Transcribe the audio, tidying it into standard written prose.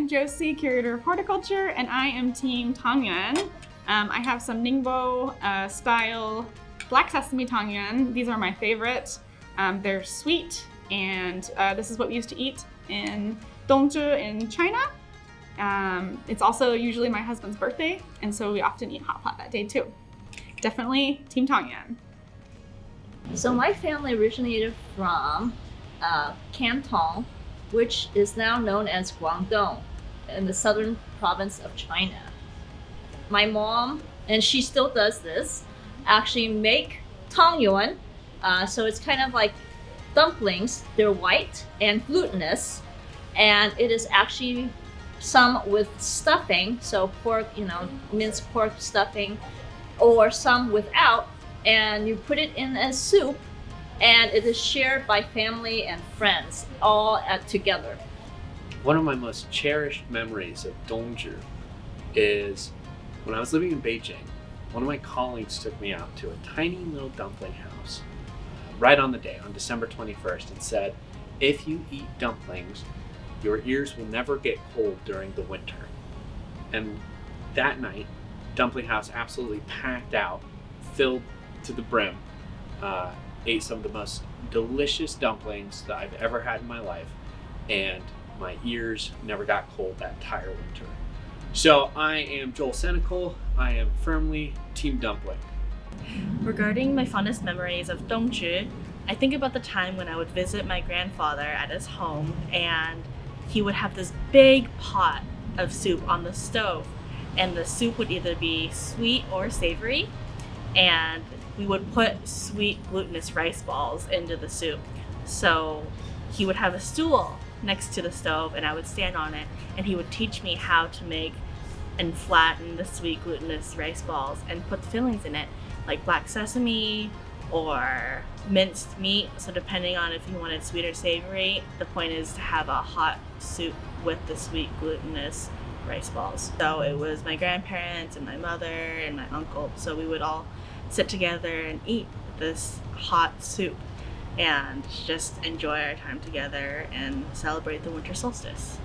Josie, curator of horticulture, and I am team Tangyuan. I have some Ningbo style black sesame Tangyuan. These are my favorite. They're sweet, and this is what we used to eat in Dongzhi in China. It's also usually my husband's birthday, and so we often eat hot pot that day too. Definitely team Tangyuan. So my family originated from Canton, which is now known as Guangdong in the southern province of China. My mom, and she still does this, actually make tangyuan. So it's kind of like dumplings. They're white and glutinous, and it is actually some with stuffing, so pork, minced pork stuffing, or some without, and you put it in a soup, and it is shared by family and friends all together. One of my most cherished memories of Dongzhi is when I was living in Beijing. One of my colleagues took me out to a tiny little dumpling house right on the day, on December 21st, and said, if you eat dumplings, your ears will never get cold during the winter. And that night, Dumpling House absolutely packed out, filled to the brim, ate some of the most delicious dumplings that I've ever had in my life, and my ears never got cold that entire winter. So I am Joel Senecal. I am firmly Team Dumpling. Regarding my fondest memories of Dongzhi, I think about the time when I would visit my grandfather at his home, and he would have this big pot of soup on the stove, and the soup would either be sweet or savory, and we would put sweet glutinous rice balls into the soup. So he would have a stool next to the stove, and I would stand on it, and he would teach me how to make and flatten the sweet glutinous rice balls and put the fillings in it, like black sesame or minced meat. So depending on if you wanted sweet or savory, the point is to have a hot soup with the sweet glutinous rice balls. So it was my grandparents and my mother and my uncle, so we would all sit together and eat this hot soup and just enjoy our time together and celebrate the winter solstice.